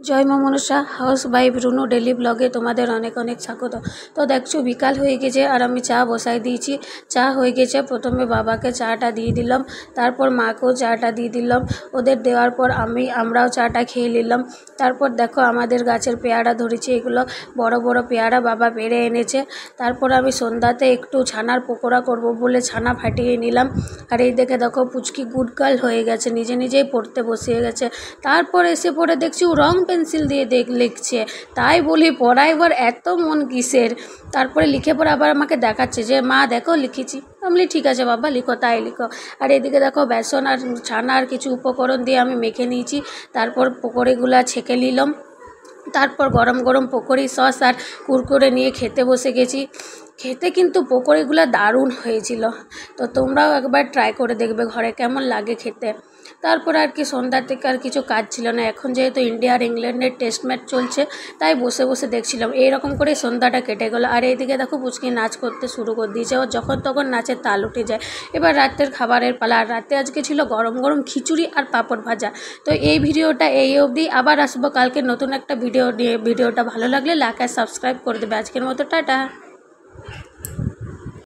জয় মা Manasa house wife Runu daily ব্লগে তোমাদের অনেক অনেক স্বাগত। তো দেখছো বিকাল হয়ে গেছে আর আমি চা বসাই দিয়েছি। চা হয়ে গেছে, প্রথমে বাবাকে চাটা দিয়ে দিলাম, তারপর মাকেও চাটা দিয়ে দিলাম। ওদের দেওয়ার পর আমরাও চাটা খেয়ে নিলাম। তারপর দেখো আমাদের গাছের পেয়ারা ধরেছে, এগুলো বড় বড় পেয়ারা বাবা পেড়ে এনেছে। তারপর আমি সন্ধ্যাতে একটু ছানার পকোড়া করব বলে ছানা ফাটিয়ে নিলাম। আর এই দেখো পুচকি গুড গার্ল হয়ে গেছে, নিজে নিজেই পড়তে বসিয়ে গেছে। তারপর এসে পড়ে দেখছি ও রং পেন্সিল দিয়ে লিখছে। তাই বলি পড়া এবার এত মন কিসের। তারপরে লিখে পড়ে আবার আমাকে দেখাচ্ছে যে মা দেখো লিখেছি। আমি বলি ঠিক আছে বাবা লিখো, তাই লিখো। আর এদিকে দেখো বেসন আর ছানা আর কিছু উপকরণ দিয়ে আমি মেখে নিয়েছি। তারপর পকোড়িগুলো ছেঁকে নিলাম। তারপর গরম গরম পকোড়ি সস আর কুরকুরে নিয়ে খেতে বসে গেছি। খেতে কিন্তু পকোড়িগুলো দারুণ হয়েছিল। তো তোমরাও একবার ট্রাই করে দেখবে ঘরে কেমন লাগে খেতে। তারপর আর কি সন্ধ্যার থেকে আর কিছু কাজ ছিল না। এখন যেহেতু ইন্ডিয়া আর ইংল্যান্ডের টেস্ট ম্যাচ চলছে, তাই বসে বসে দেখছিলাম। এইরকম করে সন্ধ্যাটা কেটে গেলো। আর এইদিকে দেখো পুচকি নাচ করতে শুরু করে দিয়েছে, ও যখন তখন নাচের তাল উঠে যায়। এবার রাতের খাবারের পালা। আর রাতে আজকে ছিল গরম গরম খিচুড়ি আর পাঁপড় ভাজা। তো এই ভিডিওটা এই অবধি, আবার আসবো কালকে নতুন একটা ভিডিও নিয়ে। ভিডিওটা ভালো লাগলে লাইক আর সাবস্ক্রাইব করে দেবে। আজকের মতো টাটা।